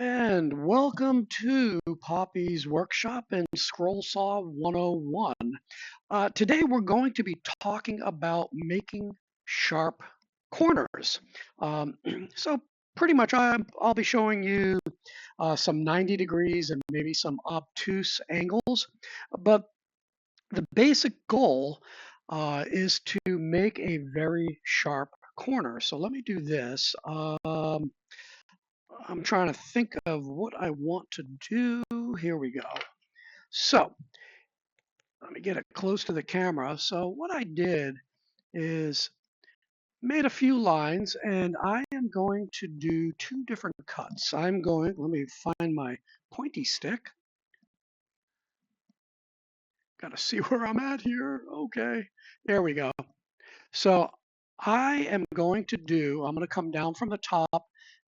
And welcome to Poppy's Workshop and Scroll Saw 101. Today we're going to be talking about making sharp corners. Um, so pretty much I'll be showing you some 90 degrees and maybe some obtuse angles, but the basic goal is to make a very sharp corner. So let me do this. I'm trying to think of what I want to do. Here we go. So let me get it close to the camera. So what I did is made a few lines and I am going to do two different cuts. Let me find my pointy stick. Got to see where I'm at here. Okay, there we go. So I'm going to come down from the top,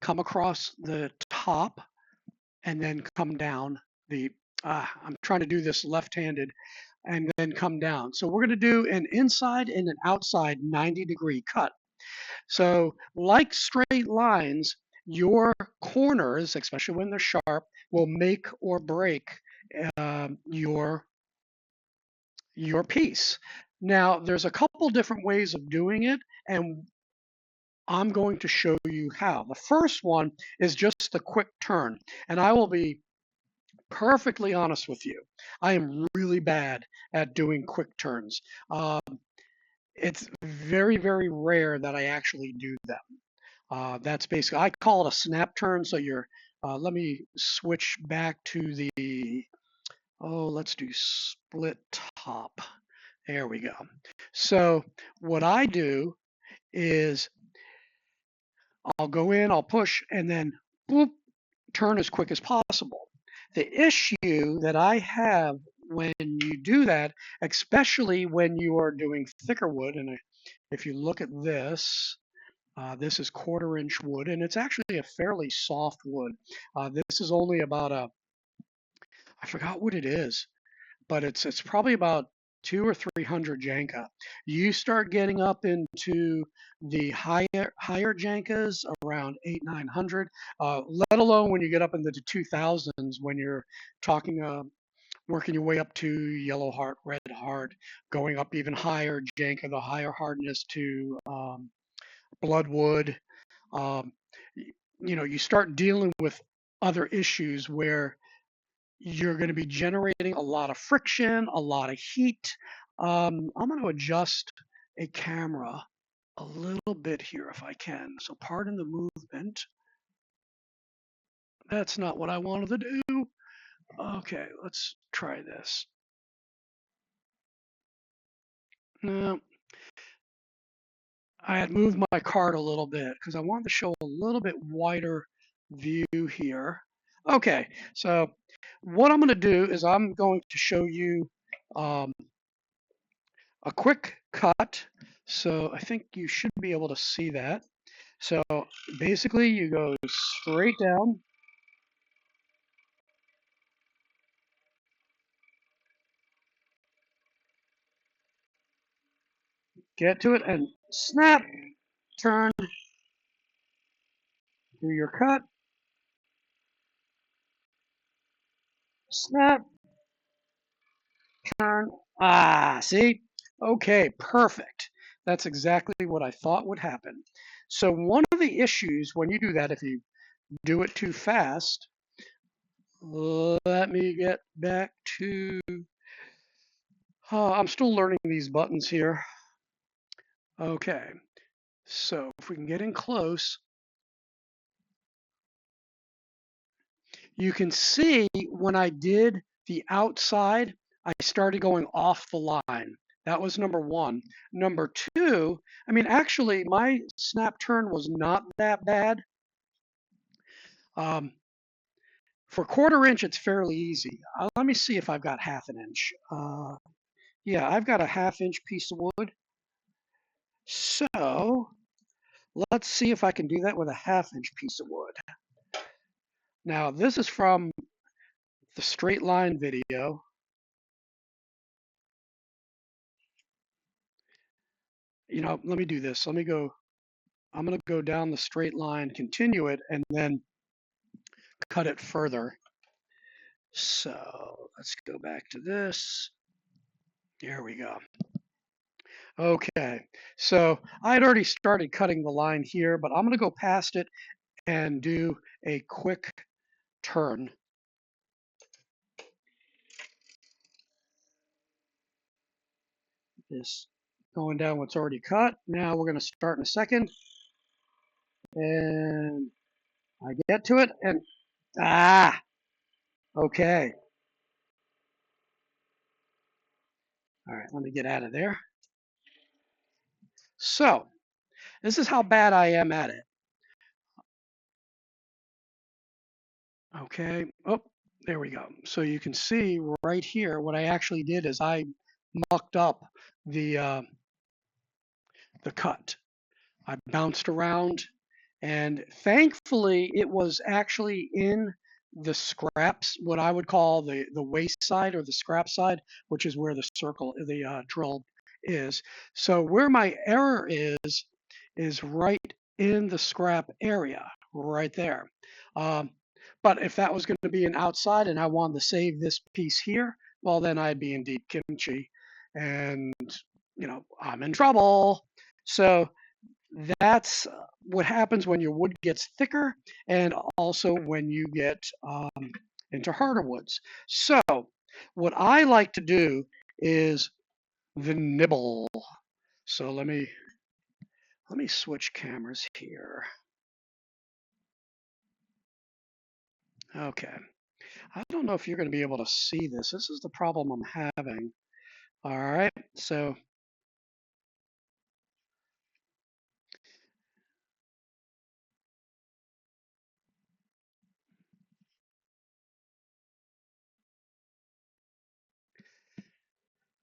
come across the top, and then come down the, I'm trying to do this left-handed, and then come down. So we're going to do an inside and an outside 90-degree cut. So like straight lines, your corners, especially when they're sharp, will make or break your piece. Now, there's a couple different ways of doing it, and I'm going to show you how. The first one is just the quick turn, and I will be perfectly honest with you. I am really bad at doing quick turns. It's very, very rare that I actually do them. That's basically, I call it a snap turn. So let me switch back to let's do split top. There we go. So what I do is I'll go in, I'll push, and then boop, turn as quick as possible. The issue that I have when you do that, especially when you are doing thicker wood, and if you look at this, this is 1/4 inch wood, and it's actually a fairly soft wood. This is only about I forgot what it is, but it's probably about 200 or 300 Janka. You start getting up into the higher Jankas around 800, 900. Let alone when you get up into the 2000s when you're talking working your way up to yellow heart, red heart, going up even higher Janka, the higher hardness to bloodwood. Um, you start dealing with other issues where you're going to be generating a lot of friction, a lot of heat. I'm going to adjust a camera a little bit here if I can. So pardon the movement. That's not what I wanted to do. Okay, let's try this. No, I had moved my card a little bit because I wanted to show a little bit wider view here. Okay, so what I'm going to do is I'm going to show you um, a quick cut. So I think you should be able to see that. So basically you go straight down, get to it and snap, turn, do your cut, snap, turn. See? Okay, perfect. That's exactly what I thought would happen. So one of the issues when you do that, if you do it too fast, let me get back to, I'm still learning these buttons here. Okay, so if we can get in close, you can see when I did the outside, I started going off the line. That was number one. Number two, I mean, actually, my snap turn was not that bad. Um, for 1/4 inch, it's fairly easy. Let me see if I've got 1/2 inch. Yeah, I've got a 1/2 inch piece of wood. So let's see if I can do that with a 1/2 inch piece of wood. Now, this is from the straight line video. Let me do this. I'm going to go down the straight line, continue it, and then cut it further. So let's go back to this. Here we go. Okay, so I had already started cutting the line here, but I'm going to go past it and do a quick turn. This going down what's already cut. Now we're going to start in a second. And I get to it and, okay. All right, let me get out of there. So this is how bad I am at it. Okay. Oh, there we go. So you can see right here what I actually did is I mucked up the the cut. I bounced around, and thankfully it was actually in the scraps, what I would call the waste side or the scrap side, which is where the circle, the drill is. So where my error is right in the scrap area, right there. Um, but if that was going to be an outside and I wanted to save this piece here, well, then I'd be in deep kimchi, and I'm in trouble. So that's what happens when your wood gets thicker and also when you get into harder woods. So what I like to do is the nibble. So let me switch cameras here. Okay. I don't know if you're going to be able to see this. This is the problem I'm having. All right.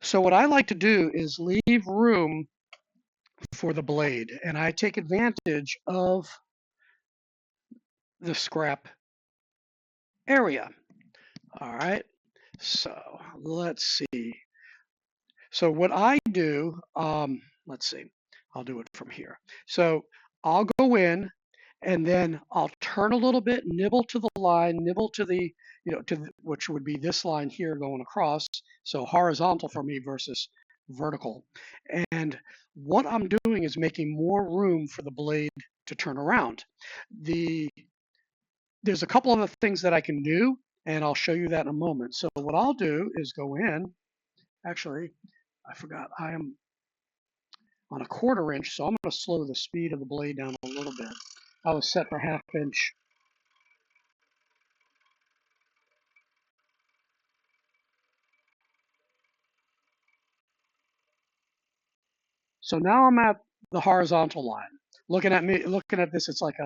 So what I like to do is leave room for the blade, and I take advantage of the scrap area. All right. So let's see. So what I do, let's see. I'll do it from here. So I'll go in and then I'll turn a little bit, nibble to the line, nibble to the, which would be this line here going across. So horizontal for me versus vertical. And what I'm doing is making more room for the blade to turn around. There's a couple other things that I can do, and I'll show you that in a moment. So what I'll do is go in. Actually, I forgot. I am on a 1/4 inch, so I'm going to slow the speed of the blade down a little bit. I was set for 1/2 inch. So now I'm at the horizontal line. Looking at this, it's like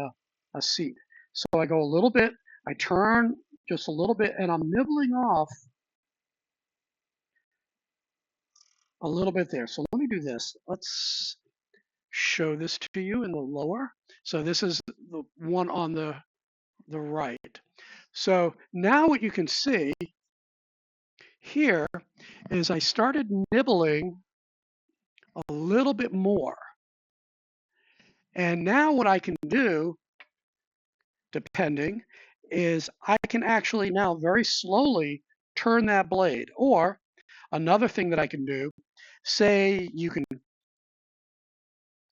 a seat. So I go a little bit, I turn just a little bit, and I'm nibbling off a little bit there. So let me do this. Let's show this to you in the lower. So this is the one on the right. So now what you can see here is I started nibbling a little bit more. And now what I can do, depending, is I can actually now very slowly turn that blade. Or another thing that I can do, say you can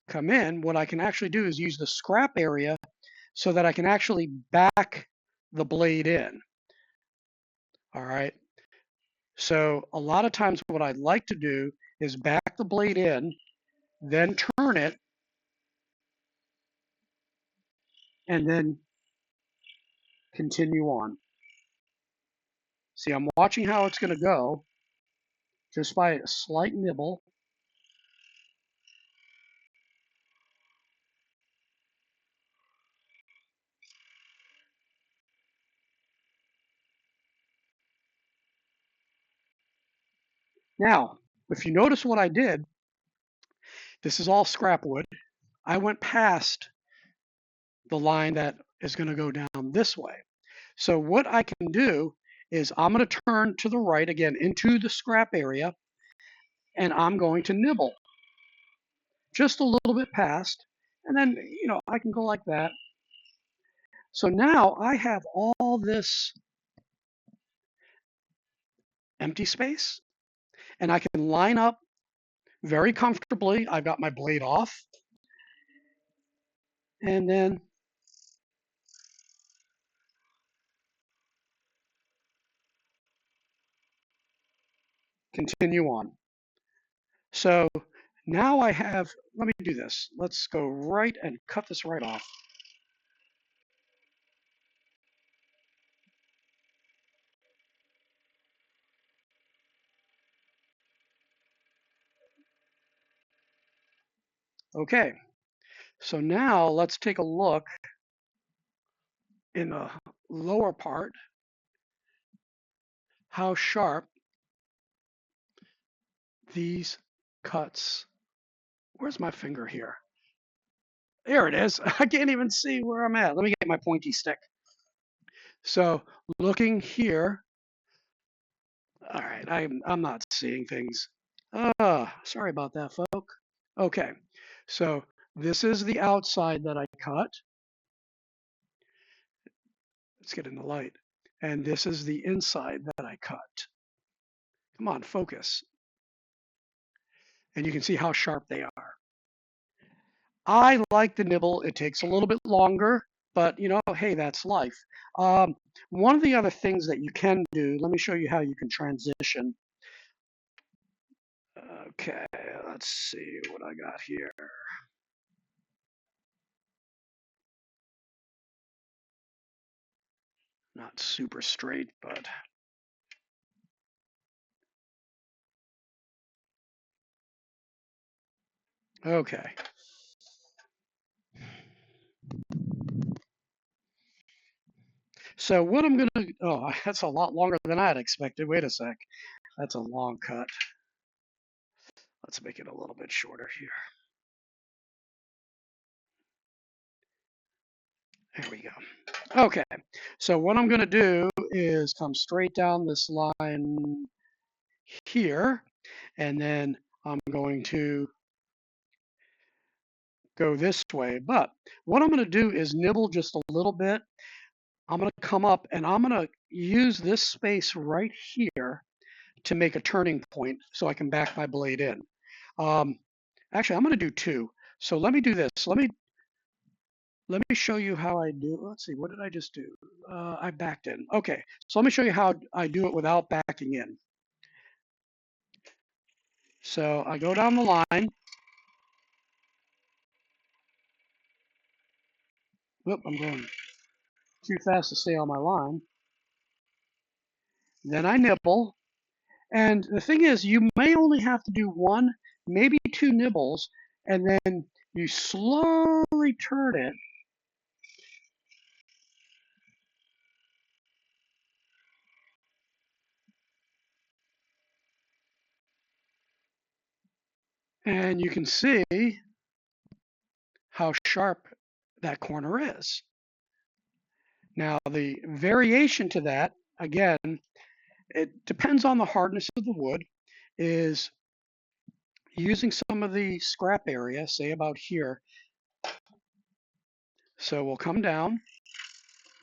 come in, what I can actually do is use the scrap area so that I can actually back the blade in. All right. So a lot of times what I'd like to do is back the blade in, then turn it, and then continue on. See, I'm watching how it's going to go just by a slight nibble. Now, if you notice what I did, this is all scrap wood. I went past the line that is going to go down this way. So what I can do is I'm going to turn to the right again into the scrap area, and I'm going to nibble just a little bit past, and then I can go like that. So now I have all this empty space and I can line up very comfortably. I've got my blade off and then continue on. So now I have, let me do this. Let's go right and cut this right off. Okay, so now let's take a look in the lower part, how sharp these cuts. Where's my finger here? There it is. I can't even see where I'm at. Let me get my pointy stick. So looking here, all right, I'm not seeing things. Sorry about that, folk. Okay, so this is the outside that I cut. Let's get in the light. And this is the inside that I cut. Come on, focus. And you can see how sharp they are. I like the nibble. It takes a little bit longer, but hey, that's life. One of the other things that you can do, let me show you how you can transition. Okay, let's see what I got here. Not super straight, but okay. So what I'm gonna, oh, that's a lot longer than I had expected. Wait a sec. That's a long cut. Let's make it a little bit shorter here. There we go. Okay, so what I'm gonna do is come straight down this line here, and then I'm going to go this way. But what I'm going to do is nibble just a little bit. I'm going to come up and I'm going to use this space right here to make a turning point so I can back my blade in. Um, Actually, I'm going to do two. So let me do this. Let me show you how I do. Let's see, what did I just do? I backed in. Okay, so let me show you how I do it without backing in. So I go down the line. Whoop, I'm going too fast to stay on my line. Then I nibble. And the thing is, you may only have to do one, maybe two nibbles, and then you slowly turn it. And you can see how sharp that corner is. Now, the variation to that, again, it depends on the hardness of the wood, is using some of the scrap area, say about here. So we'll come down,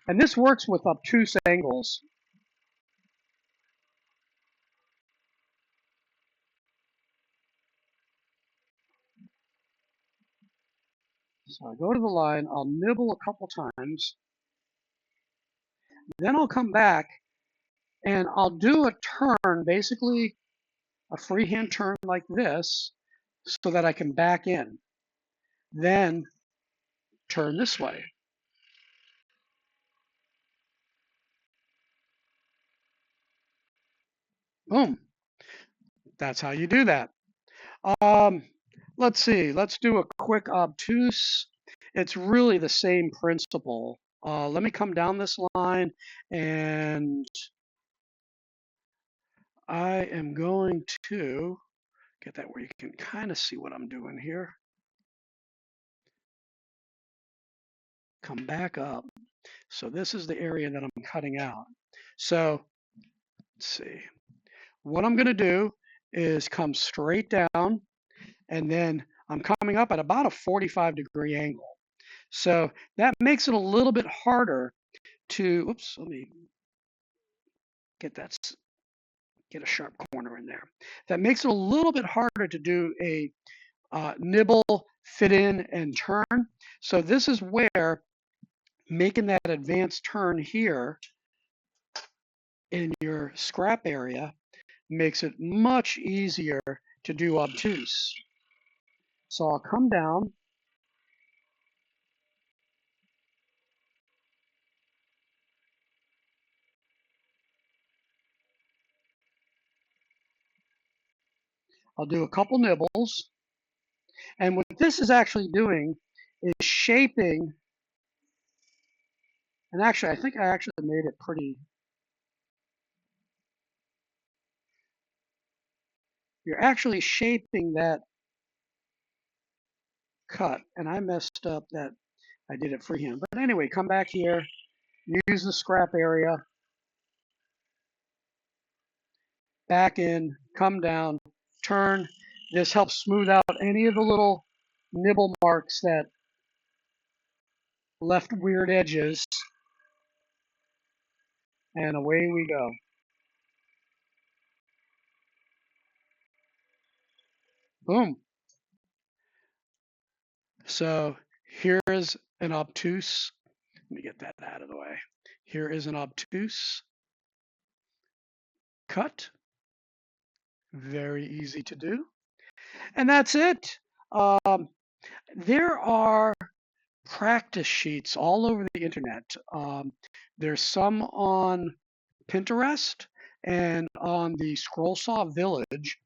and this works with obtuse angles. So I go to the line, I'll nibble a couple times, then I'll come back and I'll do a turn, basically a freehand turn like this, so that I can back in. Then turn this way. Boom. That's how you do that. Um, let's see. Let's do a quick obtuse. It's really the same principle. Let me come down this line, and I am going to get that where you can kind of see what I'm doing here. Come back up. So this is the area that I'm cutting out. So let's see. What I'm going to do is come straight down, and then I'm coming up at about a 45-degree angle. So that makes it a little bit harder to, oops, let me get that, get a sharp corner in there. That makes it a little bit harder to do a nibble, fit in, and turn. So this is where making that advanced turn here in your scrap area makes it much easier to do obtuse. So I'll come down, I'll do a couple nibbles, and what this is actually doing is shaping, and actually I think I actually made it pretty, you're actually shaping that cut, and I messed up that I did it freehand. But anyway, come back here, use the scrap area, back in, come down, turn. This helps smooth out any of the little nibble marks that left weird edges, and away we go. Boom. So here is an obtuse. Let me get that out of the way. Here is an obtuse cut. Very easy to do. And that's it. There are practice sheets all over the internet. There's some on Pinterest and on the Scroll Saw Village.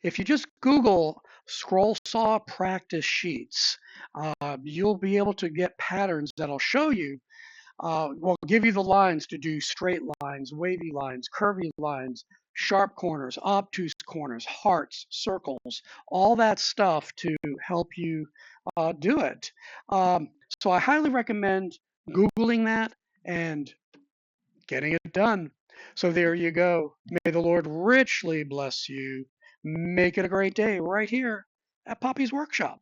If you just Google scroll saw practice sheets, you'll be able to get patterns that'll show you, will give you the lines to do straight lines, wavy lines, curvy lines, sharp corners, obtuse corners, hearts, circles, all that stuff to help you do it. Um, so I highly recommend Googling that and getting it done. So there you go. May the Lord richly bless you. Make it a great day right here at Poppy's Workshop.